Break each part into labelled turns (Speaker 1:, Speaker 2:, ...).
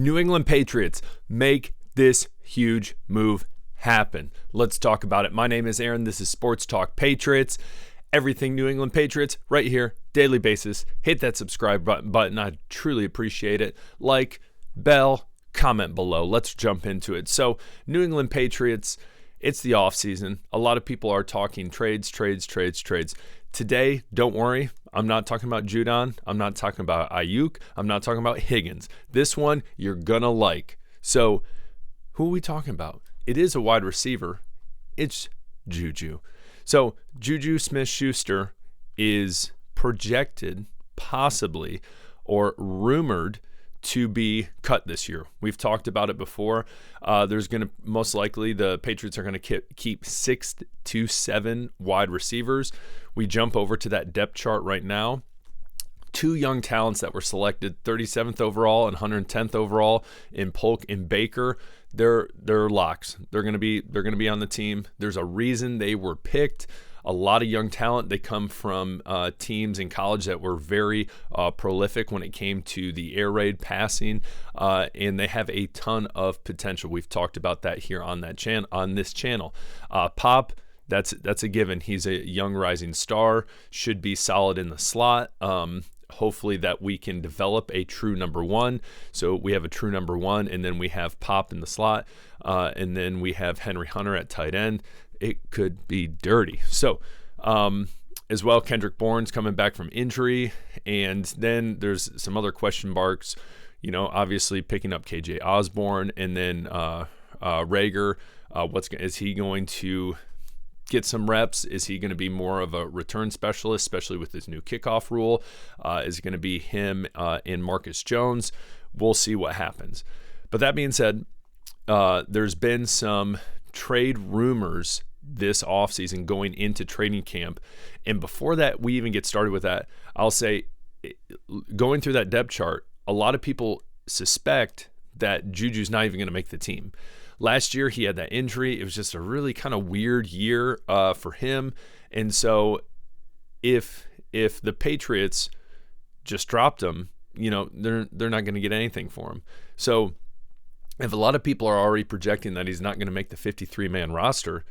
Speaker 1: New England Patriots make this huge move happen. Let's talk about it. My name is Aaron. This is Sports Talk Patriots. Everything New England Patriots right here, daily basis. Hit that subscribe button. I truly appreciate it. Like, bell, comment below. Let's jump into it. So, New England Patriots, it's the offseason. A lot of people are talking trades. Today, don't worry, I'm not talking about Judon. I'm not talking about Ayuk. I'm not talking about Higgins. This one you're going to like. So, who are we talking about? It is a wide receiver. It's Juju. So, Juju Smith-Schuster is projected, possibly, or rumored to be cut this year. We've talked about it before. There's going to, most likely, the Patriots are going to keep 6 to 7 wide receivers. We jump over to that depth chart right now. 2 young talents that were selected, 37th overall and 110th overall in Polk and Baker. They're locks. They're going to be on the team. There's a reason they were picked. A lot of young talent. They come from teams in college that were very prolific when it came to the air raid passing, and they have a ton of potential. We've talked about that here on this channel. Pop, that's a given. He's a young rising star. Should be solid in the slot. Hopefully that we can develop a true number one. So we have a true number one, and then we have Pop in the slot, and then we have Henry Hunter at tight end. It could be dirty. So, as well, Kendrick Bourne's coming back from injury, and then there's some other question marks. You know, obviously picking up KJ Osborne, and then Rager. Is he going to get some reps? Is he going to be more of a return specialist, especially with this new kickoff rule? Is it going to be him and Marcus Jones? We'll see what happens. But that being said, there's been some trade rumors this offseason going into training camp. And before that, we even get started with that, I'll say, going through that depth chart, a lot of people suspect that Juju's not even going to make the team. Last year, he had that injury. It was just a really kind of weird year for him. And so if the Patriots just dropped him, you know, they're not going to get anything for him. So if a lot of people are already projecting that he's not going to make the 53-man roster,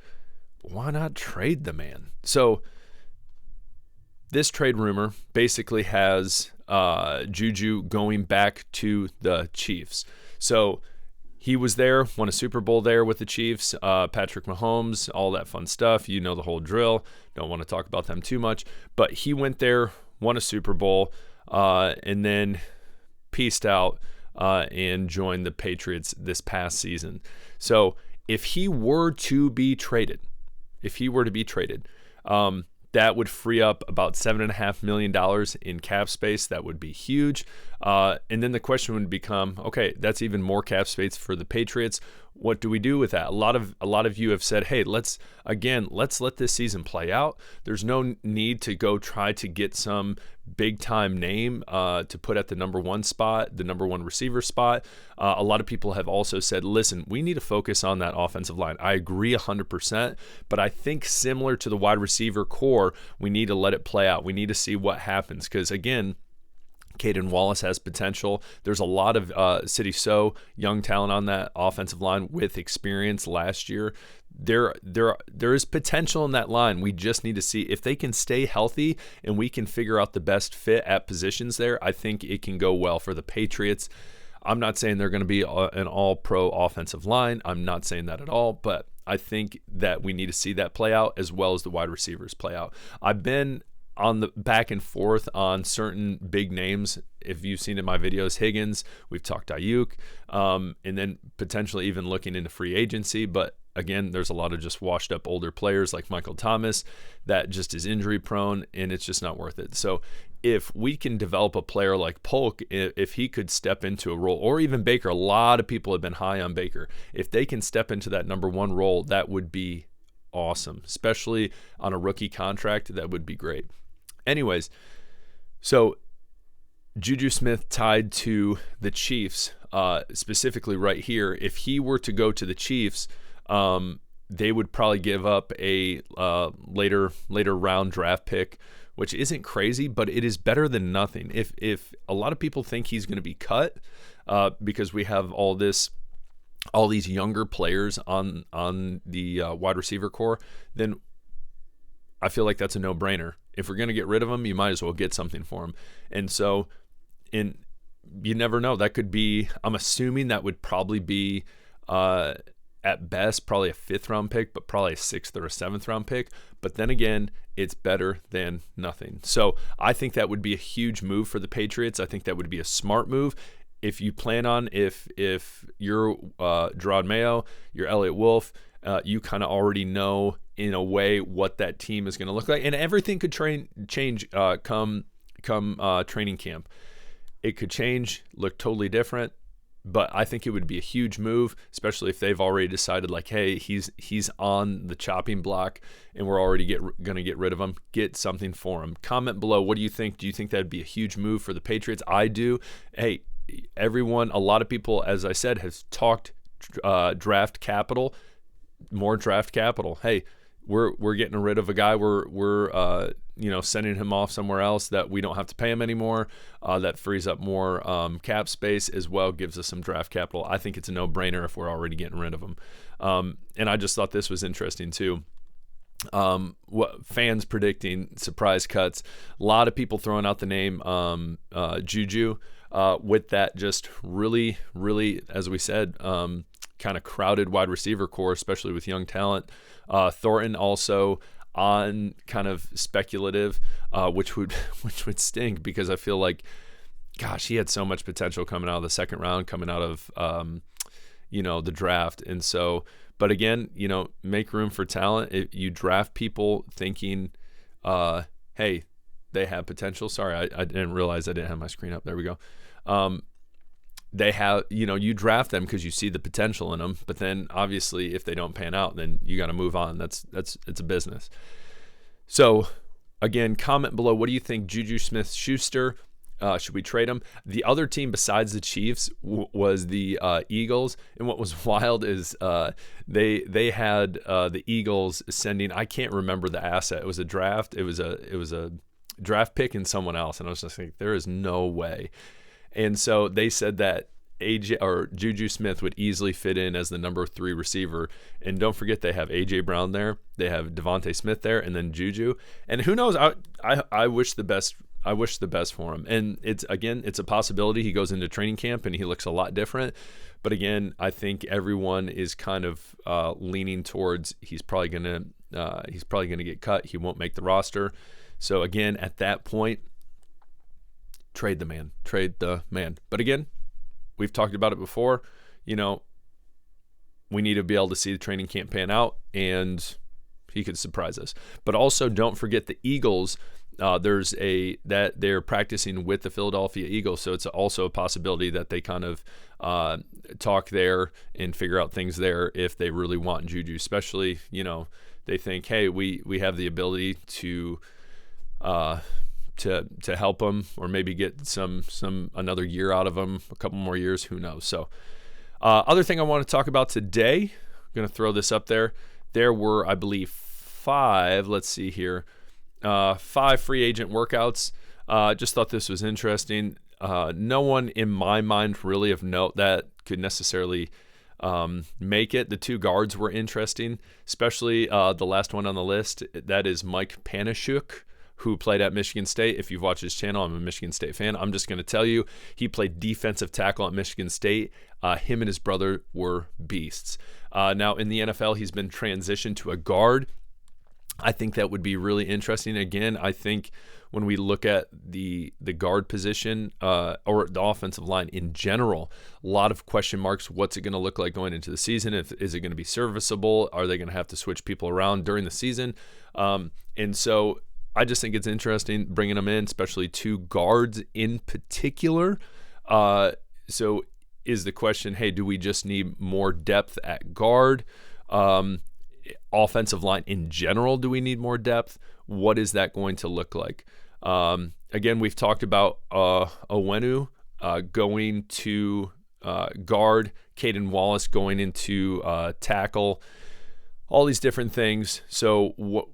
Speaker 1: why not trade the man? So this trade rumor basically has Juju going back to the Chiefs. So he was there, won a Super Bowl there with the Chiefs, Patrick Mahomes, all that fun stuff. You know the whole drill. Don't want to talk about them too much. But he went there, won a Super Bowl, and then peaced out and joined the Patriots this past season. So if he were to be traded, that would free up about $7.5 million in cap space. That would be huge. And then the question would become, okay, that's even more cap space for the Patriots. What do we do with that? A lot of you have said, hey, let's let this season play out. There's no need to go try to get some big time name to put at the number one spot, the number one receiver spot. A lot of people have also said, listen, we need to focus on that offensive line. I agree 100%, but I think similar to the wide receiver core, we need to let it play out. We need to see what happens because, again, Caden Wallace has potential. There's a lot of City So young talent on that offensive line with experience last year. There is potential in that line. We just need to see if they can stay healthy and we can figure out the best fit at positions there. I think it can go well for the Patriots. I'm not saying they're going to be an all-pro offensive line. I'm not saying that at all, but I think that we need to see that play out as well as the wide receivers play out. I've been on the back and forth on certain big names. If you've seen in my videos, Higgins, we've talked Ayuk, and then potentially even looking into free agency. But again, there's a lot of just washed up older players like Michael Thomas that just is injury prone and it's just not worth it. So if we can develop a player like Polk, if he could step into a role, or even Baker, a lot of people have been high on Baker. If they can step into that number one role, that would be awesome, especially on a rookie contract. That would be great. Anyways, so Juju Smith tied to the Chiefs, specifically right here. If he were to go to the Chiefs, they would probably give up a later round draft pick, which isn't crazy, but it is better than nothing. If a lot of people think he's going to be cut, because we have all these younger players on the wide receiver core, then I feel like that's a no-brainer. If we're going to get rid of them, you might as well get something for them. And so, you never know. That could be, I'm assuming that would probably be, at best, probably a 5th-round pick, but probably a 6th or a 7th-round pick. But then again, it's better than nothing. So I think that would be a huge move for the Patriots. I think that would be a smart move. If you plan on, if you're Gerard Mayo, you're Elliott Wolf, you kind of already know in a way what that team is going to look like, and everything could change come training camp. It could change, look totally different, but I think it would be a huge move, especially if they've already decided like, hey, he's on the chopping block, and we're already going to get rid of him. Get something for him. Comment below. What do you think? Do you think that'd be a huge move for the Patriots? I do. Hey, everyone, a lot of people, as I said, has talked draft capital, more draft capital. Hey, we're getting rid of a guy. We're sending him off somewhere else that we don't have to pay him anymore. That frees up more cap space as well, gives us some draft capital. I think it's a no-brainer if we're already getting rid of him. And I just thought this was interesting too. What fans predicting surprise cuts. A lot of people throwing out the name Juju. With that just really, really, as we said, kind of crowded wide receiver core, especially with young talent. Thornton also on kind of speculative, which would stink, because I feel like, gosh, he had so much potential coming out of the second round, coming out of the draft. And so, but again, make room for talent. If you draft people thinking, hey, they have potential. Sorry, I didn't realize I didn't have my screen up. There we go. They have, you draft them because you see the potential in them, but then obviously if they don't pan out, then you got to move on. It's a business. So again, comment below. What do you think? Juju Smith-Schuster, should we trade him? The other team besides the Chiefs was the Eagles. And what was wild is they had the Eagles sending, I can't remember the asset. It was a draft. It was a draft pick and someone else. And I was just like, there is no way. And so they said that Juju Smith would easily fit in as the number 3 receiver. And don't forget, they have A.J. Brown there. They have Devontae Smith there, and then Juju. And who knows? I wish the best. I wish the best for him. And it's a possibility. He goes into training camp and he looks a lot different. But again, I think everyone is kind of leaning towards he's probably gonna get cut. He won't make the roster. So again, at that point, trade the man. But again, we've talked about it before. We need to be able to see the training camp pan out, and he could surprise us. But also, don't forget the Eagles. That they're practicing with the Philadelphia Eagles, so it's also a possibility that they kind of talk there and figure out things there if they really want Juju. Especially, they think, hey, we have the ability to help them, or maybe get some another year out of them, a couple more years, who knows. So other thing I want to talk about today, I'm going to throw this up there. There were, I believe, 5, let's see here, 5 free agent workouts. Just thought this was interesting. No one in my mind really of note that could necessarily make it. The 2 guards were interesting, especially the last one on the list. That is Mike Panashuk, who played at Michigan State. If you've watched his channel, I'm a Michigan State fan. I'm just going to tell you, he played defensive tackle at Michigan State. Him and his brother were beasts. Now in the NFL, he's been transitioned to a guard. I think that would be really interesting. Again, I think when we look at the guard position or the offensive line in general, a lot of question marks. What's it going to look like going into the season? Is it going to be serviceable? Are they going to have to switch people around during the season? And so I just think it's interesting bringing them in, especially 2 guards in particular. So is the question, hey, do we just need more depth at guard? Offensive line in general, do we need more depth? What is that going to look like? Again, we've talked about Owenu going to guard, Caden Wallace going into tackle, all these different things. So,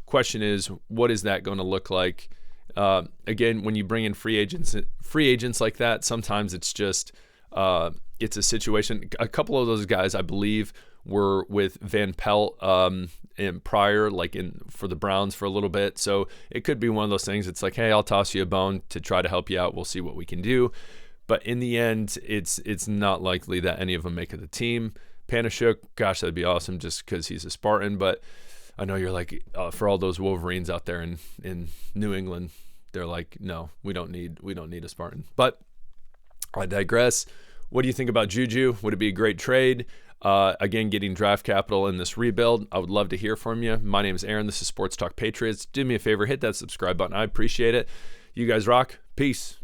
Speaker 1: question is, what is that going to look like? Again, when you bring in free agents like that, sometimes it's just it's a situation. A couple of those guys, I believe, were with Van Pelt in prior, for the Browns for a little bit. So it could be one of those things. It's like, hey, I'll toss you a bone to try to help you out. We'll see what we can do. But in the end, it's not likely that any of them make it the team. Panashuk, gosh, that'd be awesome just because he's a Spartan. But I know you're like, for all those Wolverines out there in New England, they're like, no, we don't need a Spartan. But I digress. What do you think about Juju? Would it be a great trade? Again, getting draft capital in this rebuild. I would love to hear from you. My name is Aaron. This is Sports Talk Patriots. Do me a favor, hit that subscribe button. I appreciate it. You guys rock. Peace.